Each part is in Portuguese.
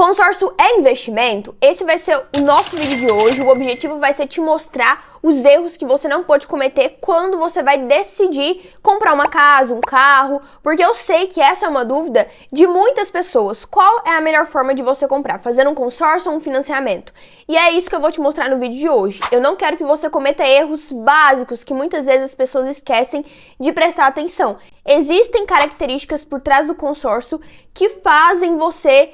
Consórcio é investimento? Esse vai ser o nosso vídeo de hoje. O objetivo vai ser te mostrar os erros que você não pode cometer quando você vai decidir comprar uma casa, um carro, porque eu sei que essa é uma dúvida de muitas pessoas. Qual é a melhor forma de você comprar? Fazer um consórcio ou um financiamento? E é isso que eu vou te mostrar no vídeo de hoje. Eu não quero que você cometa erros básicos que muitas vezes as pessoas esquecem de prestar atenção. Existem características por trás do consórcio que fazem você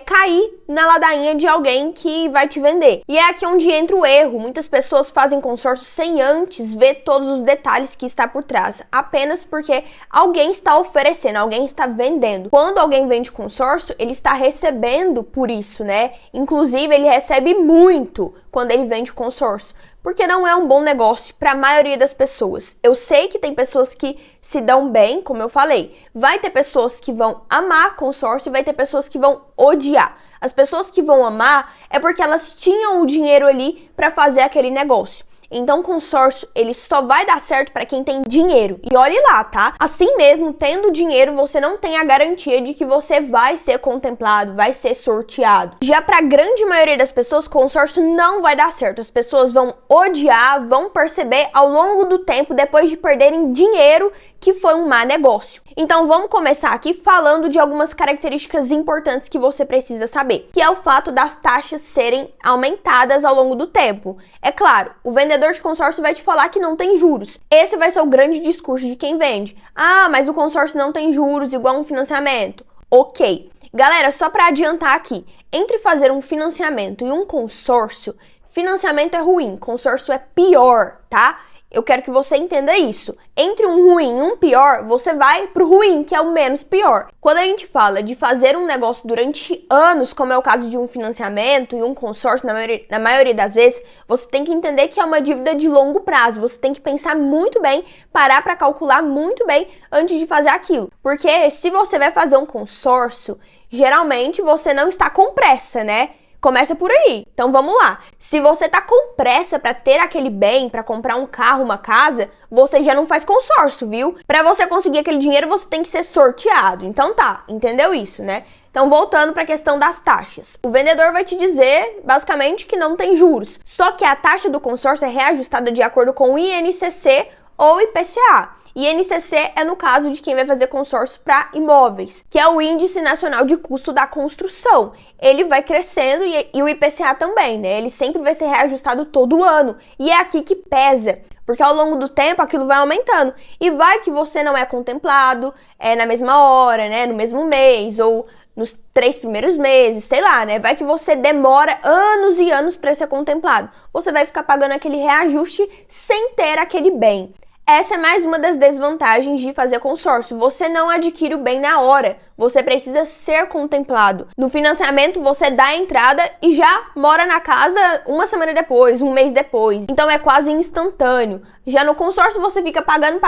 cair na ladainha de alguém que vai te vender. E é aqui onde entra o erro. Muitas pessoas fazem consórcio sem antes ver todos os detalhes que está por trás, apenas porque alguém está oferecendo, alguém está vendendo. Quando alguém vende consórcio, ele está recebendo por isso, né? Inclusive, ele recebe muito quando ele vende consórcio, porque não é um bom negócio para a maioria das pessoas. Eu sei que tem pessoas que se dão bem, como eu falei. Vai ter pessoas que vão amar consórcio e vai ter pessoas que vão odiar. As pessoas que vão amar é porque elas tinham o dinheiro ali para fazer aquele negócio. Então, consórcio, ele só vai dar certo para quem tem dinheiro. E olhe lá, tá? Assim mesmo, tendo dinheiro, você não tem a garantia de que você vai ser contemplado, vai ser sorteado. Já para a grande maioria das pessoas, consórcio não vai dar certo. As pessoas vão odiar, vão perceber ao longo do tempo, depois de perderem dinheiro, que foi um má negócio. Então, vamos começar aqui falando de algumas características importantes que você precisa saber, que é o fato das taxas serem aumentadas ao longo do tempo. É claro, o vendedor de consórcio vai te falar que não tem juros. Esse vai ser o grande discurso de quem vende. Ah, mas o consórcio não tem juros igual um financiamento. Ok. Galera, só para adiantar aqui, entre fazer um financiamento e um consórcio, financiamento é ruim, consórcio é pior, tá? Eu quero que você entenda isso. Entre um ruim e um pior, você vai pro ruim, que é o menos pior. Quando a gente fala de fazer um negócio durante anos, como é o caso de um financiamento e um consórcio, na maioria das vezes, você tem que entender que é uma dívida de longo prazo. Você tem que pensar muito bem, parar para calcular muito bem antes de fazer aquilo. Porque se você vai fazer um consórcio, geralmente você não está com pressa, né? Começa por aí. Então vamos lá. Se você tá com pressa para ter aquele bem, para comprar um carro, uma casa, você já não faz consórcio, viu? Para você conseguir aquele dinheiro, você tem que ser sorteado. Então tá, entendeu isso, né? Então voltando para a questão das taxas. O vendedor vai te dizer, basicamente, que não tem juros. Só que a taxa do consórcio é reajustada de acordo com o INCC ou IPCA. INCC é no caso de quem vai fazer consórcio para imóveis, que é o Índice Nacional de Custo da Construção. Ele vai crescendo e o IPCA também, né? Ele sempre vai ser reajustado todo ano. E é aqui que pesa, porque ao longo do tempo aquilo vai aumentando. E vai que você não é contemplado na mesma hora, né? No mesmo mês, ou nos 3 primeiros meses, sei lá, né? Vai que você demora anos e anos para ser contemplado. Você vai ficar pagando aquele reajuste sem ter aquele bem. Essa é mais uma das desvantagens de fazer consórcio. Você não adquire o bem na hora, você precisa ser contemplado. No financiamento, você dá a entrada e já mora na casa uma semana depois, um mês depois. Então é quase instantâneo. Já no consórcio, você fica pagando,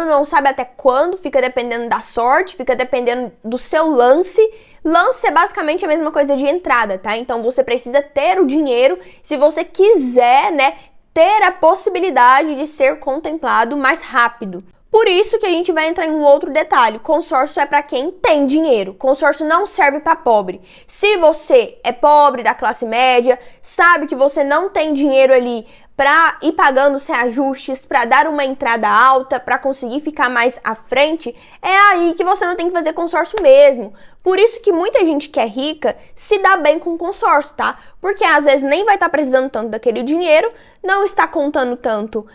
não sabe até quando, fica dependendo da sorte, fica dependendo do seu lance. Lance é basicamente a mesma coisa de entrada, tá? Então você precisa ter o dinheiro se você quiser, né, ter a possibilidade de ser contemplado mais rápido. Por isso que a gente vai entrar em um outro detalhe. Consórcio é para quem tem dinheiro. Consórcio não serve para pobre. Se você é pobre, da classe média, sabe que você não tem dinheiro ali para ir pagando os reajustes, para dar uma entrada alta, para conseguir ficar mais à frente, é aí que você não tem que fazer consórcio mesmo. Por isso que muita gente que é rica se dá bem com consórcio, tá? Porque às vezes nem vai estar precisando tanto daquele dinheiro, não está contando tanto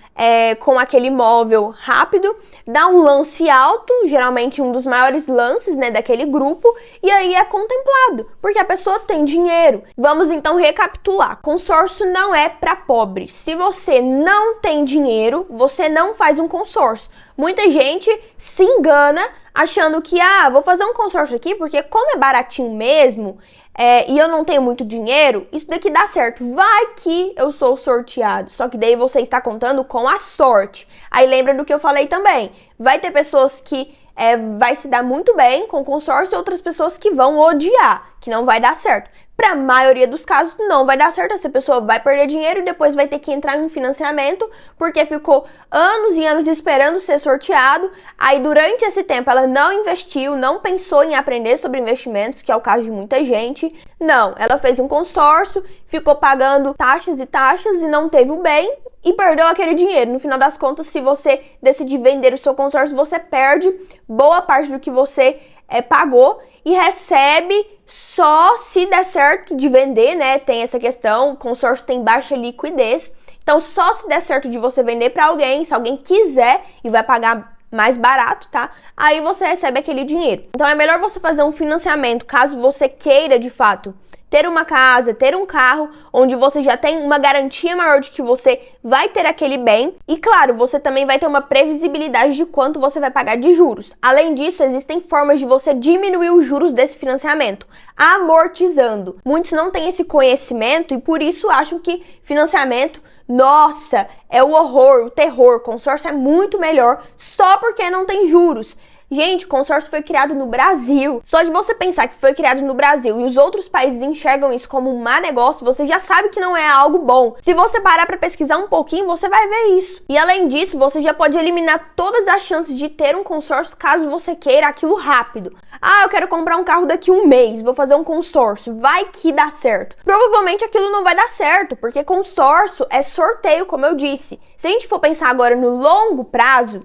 com aquele imóvel rápido, dá um lance alto, geralmente um dos maiores lances, né, daquele grupo, e aí é contemplado, porque a pessoa tem dinheiro. Vamos então recapitular. Consórcio não é para pobre. Se você não tem dinheiro, você não faz um consórcio. Muita gente se engana achando que, vou fazer um consórcio aqui porque como é baratinho mesmo e eu não tenho muito dinheiro, isso daqui dá certo. Vai que eu sou sorteado. Só que daí você está contando com a sorte. Aí lembra do que eu falei também. Vai ter pessoas que vai se dar muito bem com o consórcio e outras pessoas que vão odiar, que não vai dar certo. Para a maioria dos casos, não vai dar certo. Essa pessoa vai perder dinheiro e depois vai ter que entrar em um financiamento porque ficou anos e anos esperando ser sorteado. Aí, durante esse tempo, ela não investiu, não pensou em aprender sobre investimentos, que é o caso de muita gente. Não, ela fez um consórcio, ficou pagando taxas e taxas e não teve o bem e perdeu aquele dinheiro. No final das contas, se você decidir vender o seu consórcio, você perde boa parte do que você pagou e recebe só se der certo de vender, né? Tem essa questão, o consórcio tem baixa liquidez, então só se der certo de você vender para alguém, se alguém quiser e vai pagar mais barato, tá? Aí você recebe aquele dinheiro. Então é melhor você fazer um financiamento, caso você queira de fato ter uma casa, ter um carro, onde você já tem uma garantia maior de que você vai ter aquele bem. E claro, você também vai ter uma previsibilidade de quanto você vai pagar de juros. Além disso, existem formas de você diminuir os juros desse financiamento, amortizando. Muitos não têm esse conhecimento e por isso acham que financiamento, nossa, é o horror, o terror, consórcio é muito melhor só porque não tem juros. Gente, consórcio foi criado no Brasil. Só de você pensar que foi criado no Brasil e os outros países enxergam isso como um má negócio, você já sabe que não é algo bom. Se você parar para pesquisar um pouquinho, você vai ver isso. E além disso, você já pode eliminar todas as chances de ter um consórcio caso você queira aquilo rápido. Ah, eu quero comprar um carro daqui a um mês, vou fazer um consórcio, vai que dá certo. Provavelmente aquilo não vai dar certo, porque consórcio é sorteio, como eu disse. Se a gente for pensar agora no longo prazo,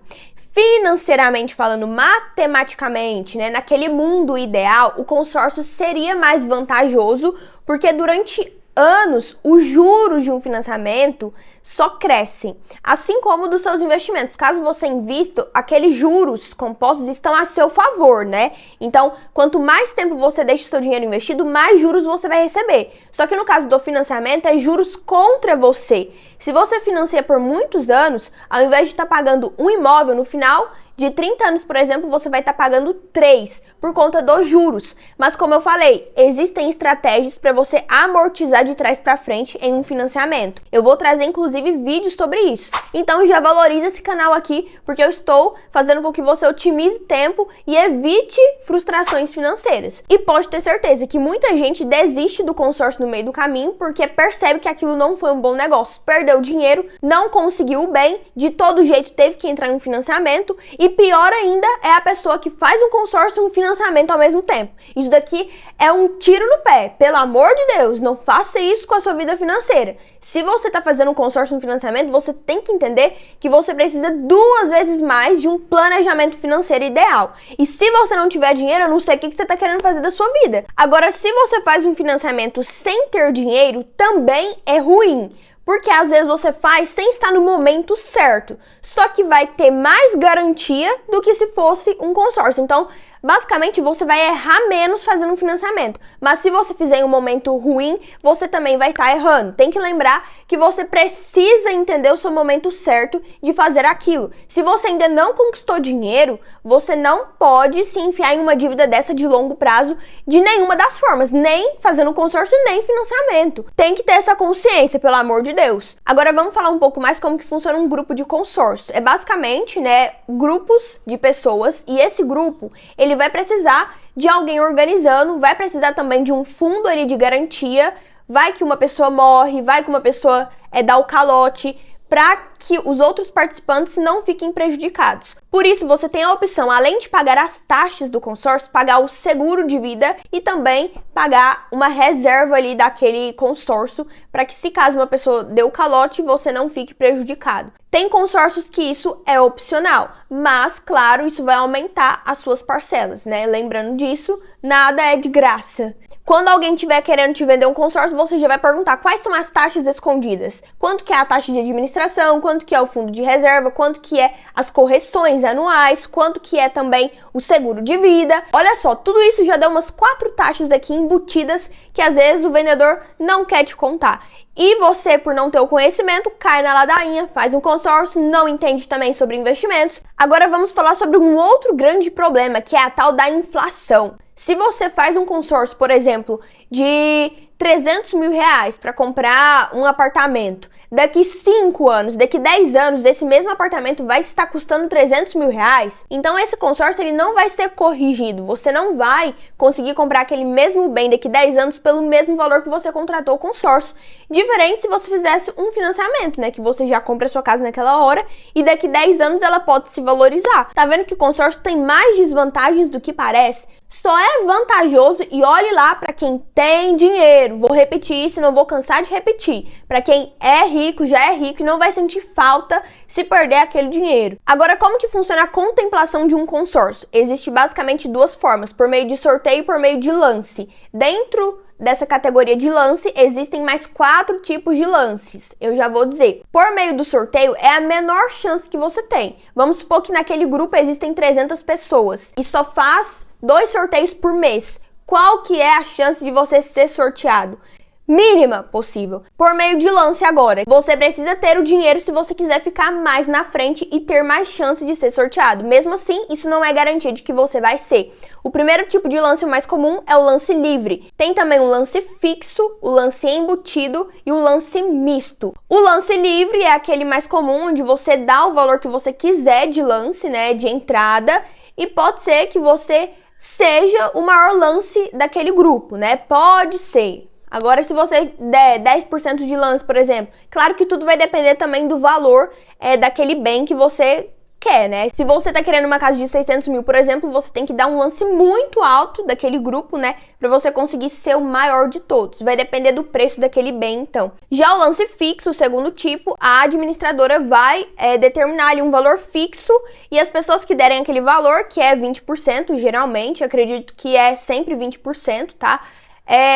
financeiramente falando, matematicamente, né, naquele mundo ideal, o consórcio seria mais vantajoso, porque durante anos os juros de um financiamento só crescem, assim como dos seus investimentos. Caso você invista, aqueles juros compostos estão a seu favor, né? Então, quanto mais tempo você deixa o seu dinheiro investido, mais juros você vai receber. Só que no caso do financiamento, é juros contra você. Se você financia por muitos anos, ao invés de estar pagando um imóvel, no final de 30 anos, por exemplo, você vai estar pagando 3 por conta dos juros. Mas como eu falei, existem estratégias para você amortizar de trás para frente em um financiamento. Eu vou trazer, inclusive, vídeos sobre isso. Então já valoriza esse canal aqui, porque eu estou fazendo com que você otimize tempo e evite frustrações financeiras. E pode ter certeza que muita gente desiste do consórcio no meio do caminho, porque percebe que aquilo não foi um bom negócio. Perdeu dinheiro, não conseguiu o bem, de todo jeito teve que entrar em um financiamento e pior ainda é a pessoa que faz um consórcio e um financiamento ao mesmo tempo. Isso daqui é um tiro no pé. Pelo amor de Deus, não faça isso com a sua vida financeira. Se você está fazendo um consórcio e um financiamento, você tem que entender que você precisa 2 vezes mais de um planejamento financeiro ideal. E se você não tiver dinheiro, eu não sei o que você está querendo fazer da sua vida. Agora, se você faz um financiamento sem ter dinheiro, também é ruim. Porque às vezes você faz sem estar no momento certo. Só que vai ter mais garantia do que se fosse um consórcio. Então, basicamente, você vai errar menos fazendo um financiamento. Mas se você fizer em um momento ruim, você também vai estar errando. Tem que lembrar que você precisa entender o seu momento certo de fazer aquilo. Se você ainda não conquistou dinheiro, você não pode se enfiar em uma dívida dessa de longo prazo de nenhuma das formas. Nem fazendo um consórcio, nem financiamento. Tem que ter essa consciência, pelo amor de Deus. Agora vamos falar um pouco mais como que funciona um grupo de consórcio. É basicamente, né, grupos de pessoas e esse grupo, ele vai precisar de alguém organizando, vai precisar também de um fundo ali de garantia, vai que uma pessoa morre, vai que uma pessoa dá o calote, para que os outros participantes não fiquem prejudicados. Por isso, você tem a opção, além de pagar as taxas do consórcio, pagar o seguro de vida e também pagar uma reserva ali daquele consórcio, para que se caso uma pessoa dê o calote, você não fique prejudicado. Tem consórcios que isso é opcional, mas, claro, isso vai aumentar as suas parcelas, né? Lembrando disso, nada é de graça. Quando alguém estiver querendo te vender um consórcio, você já vai perguntar quais são as taxas escondidas. Quanto que é a taxa de administração, quanto que é o fundo de reserva, quanto que é as correções anuais, quanto que é também o seguro de vida. Olha só, tudo isso já deu umas 4 taxas aqui embutidas que às vezes o vendedor não quer te contar. E você, por não ter o conhecimento, cai na ladainha, faz um consórcio, não entende também sobre investimentos. Agora vamos falar sobre um outro grande problema, que é a tal da inflação. Se você faz um consórcio, por exemplo, de 300 mil reais para comprar um apartamento. Daqui 5 anos, daqui 10 anos, esse mesmo apartamento vai estar custando 300 mil reais. Então esse consórcio ele não vai ser corrigido. Você não vai conseguir comprar aquele mesmo bem daqui 10 anos pelo mesmo valor que você contratou o consórcio. Diferente se você fizesse um financiamento, né? Que você já compra a sua casa naquela hora e daqui 10 anos ela pode se valorizar. Tá vendo que o consórcio tem mais desvantagens do que parece? Só é vantajoso e olhe lá para quem tem dinheiro. Vou repetir isso e não vou cansar de repetir. Para quem é rico, já é rico e não vai sentir falta se perder aquele dinheiro. Agora, como que funciona a contemplação de um consórcio? Existe basicamente duas formas, por meio de sorteio e por meio de lance. Dentro dessa categoria de lance, existem mais 4 tipos de lances. Eu já vou dizer. Por meio do sorteio, é a menor chance que você tem. Vamos supor que naquele grupo existem 300 pessoas e só faz 2 sorteios por mês. Qual que é a chance de você ser sorteado? Mínima possível. Por meio de lance agora, você precisa ter o dinheiro se você quiser ficar mais na frente e ter mais chance de ser sorteado. Mesmo assim, isso não é garantia de que você vai ser. O primeiro tipo de lance mais comum é o lance livre. Tem também o lance fixo, o lance embutido e o lance misto. O lance livre é aquele mais comum, onde você dá o valor que você quiser de lance, né, de entrada, e pode ser que você seja o maior lance daquele grupo, né? Pode ser. Agora, se você der 10% de lance, por exemplo, claro que tudo vai depender também do valor daquele bem que você quer, né? Se você tá querendo uma casa de 600 mil, por exemplo, você tem que dar um lance muito alto daquele grupo, né? Pra você conseguir ser o maior de todos. Vai depender do preço daquele bem, então. Já o lance fixo, o segundo tipo, a administradora vai determinar ali um valor fixo e as pessoas que derem aquele valor, que é 20%, geralmente, acredito que é sempre 20%, tá?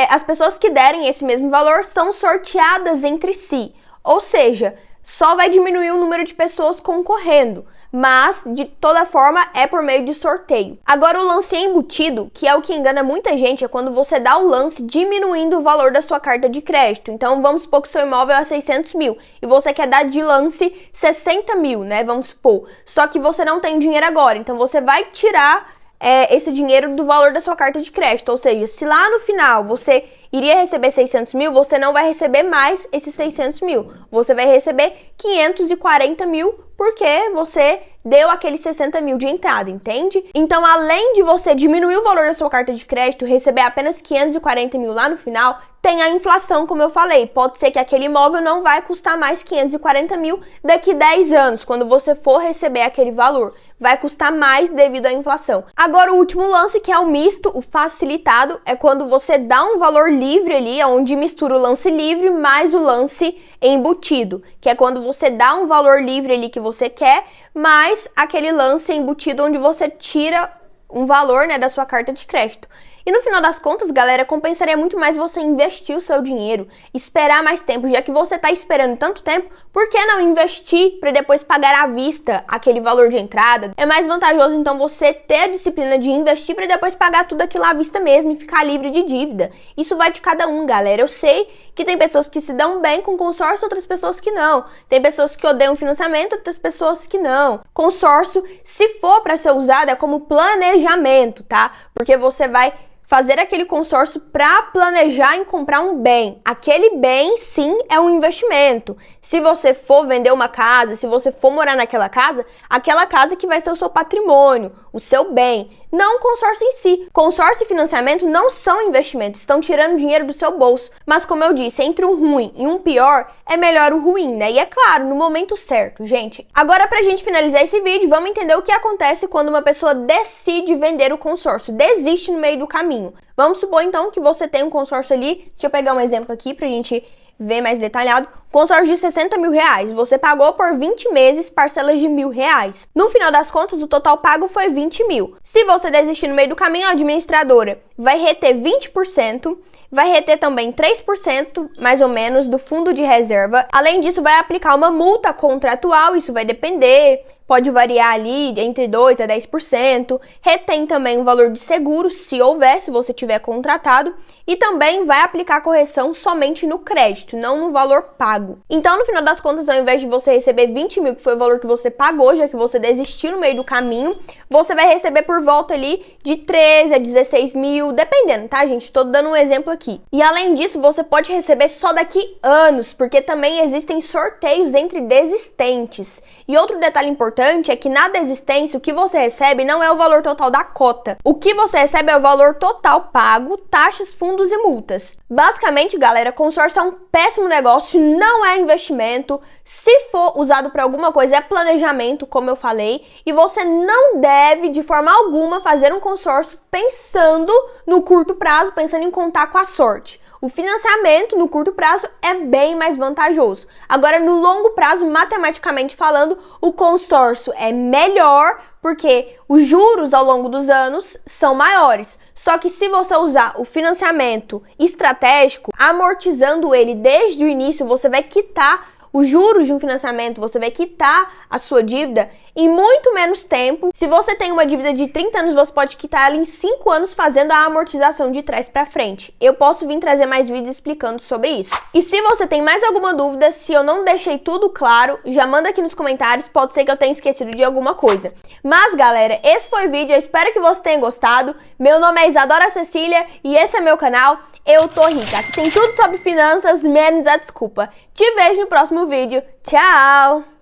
As pessoas que derem esse mesmo valor são sorteadas entre si. Ou seja, só vai diminuir o número de pessoas concorrendo, mas de toda forma é por meio de sorteio. Agora o lance embutido, que é o que engana muita gente, é quando você dá o lance diminuindo o valor da sua carta de crédito. Então vamos supor que seu imóvel é 600 mil e você quer dar de lance 60 mil, né? Vamos supor. Só que você não tem dinheiro agora, então você vai tirar esse dinheiro do valor da sua carta de crédito. Ou seja, se lá no final você iria receber 600 mil, você não vai receber mais esses 600 mil. Você vai receber 540 mil porque você deu aqueles 60 mil de entrada, entende? Então, além de você diminuir o valor da sua carta de crédito, receber apenas 540 mil lá no final, tem a inflação, como eu falei. Pode ser que aquele imóvel não vai custar mais 540 mil daqui 10 anos, quando você for receber aquele valor. Vai custar mais devido à inflação. Agora, o último lance, que é o misto, o facilitado, é quando você dá um valor livre ali, onde mistura o lance livre mais o lance embutido, que é quando você dá um valor livre ali que você quer, mais aquele lance embutido onde você tira um valor, né, da sua carta de crédito. E no final das contas, galera, compensaria muito mais você investir o seu dinheiro, esperar mais tempo, já que você está esperando tanto tempo, por que não investir para depois pagar à vista aquele valor de entrada? É mais vantajoso, então, você ter a disciplina de investir para depois pagar tudo aquilo à vista mesmo e ficar livre de dívida. Isso vai de cada um, galera. Eu sei que tem pessoas que se dão bem com consórcio, outras pessoas que não. Tem pessoas que odeiam financiamento, outras pessoas que não. Consórcio, se for para ser usado, é como planejamento, tá? Porque você vai fazer aquele consórcio para planejar em comprar um bem. Aquele bem, sim, é um investimento. Se você for vender uma casa, se você for morar naquela casa, aquela casa que vai ser o seu patrimônio, o seu bem, não o consórcio em si. Consórcio e financiamento não são investimentos, estão tirando dinheiro do seu bolso. Mas como eu disse, entre um ruim e um pior, é melhor o ruim, né? E é claro, no momento certo, gente. Agora, pra gente finalizar esse vídeo, vamos entender o que acontece quando uma pessoa decide vender o consórcio, desiste no meio do caminho. Vamos supor, então, que você tem um consórcio ali, deixa eu pegar um exemplo aqui pra gente ver mais detalhado. Consórcio de 60 mil reais, você pagou por 20 meses parcelas de R$1.000. No final das contas, o total pago foi 20 mil. Se você desistir no meio do caminho, a administradora vai reter 20%, vai reter também 3%, mais ou menos, do fundo de reserva. Além disso, vai aplicar uma multa contratual, isso vai depender, pode variar ali entre 2% a 10%, retém também o valor de seguro, se houver, se você tiver contratado, e também vai aplicar correção somente no crédito, não no valor pago. Então, no final das contas, ao invés de você receber 20 mil, que foi o valor que você pagou, já que você desistiu no meio do caminho, você vai receber por volta ali de 13 a 16 mil, dependendo, tá, gente? Tô dando um exemplo aqui. E além disso, você pode receber só daqui anos, porque também existem sorteios entre desistentes. E outro detalhe importante é que na desistência, o que você recebe não é o valor total da cota. O que você recebe é o valor total pago, taxas, fundos e multas. Basicamente, galera, consórcio é um péssimo negócio, não é investimento. Se for usado para alguma coisa, é planejamento, como eu falei. E você não deve, de forma alguma, fazer um consórcio pensando no curto prazo, pensando em contar com a sorte. O financiamento no curto prazo é bem mais vantajoso. Agora, no longo prazo, matematicamente falando, o consórcio é melhor porque os juros ao longo dos anos são maiores. Só que se você usar o financiamento estratégico, amortizando ele desde o início, você vai quitar os juros de um financiamento, você vai quitar a sua dívida em muito menos tempo. Se você tem uma dívida de 30 anos, você pode quitar ela em 5 anos fazendo a amortização de trás para frente. Eu posso vir trazer mais vídeos explicando sobre isso. E se você tem mais alguma dúvida, se eu não deixei tudo claro, já manda aqui nos comentários, pode ser que eu tenha esquecido de alguma coisa. Mas galera, esse foi o vídeo, eu espero que você tenha gostado. Meu nome é Isadora Cecília e esse é meu canal Eu Tô Rica. Aqui tem tudo sobre finanças, menos a desculpa. Te vejo no próximo vídeo. Tchau!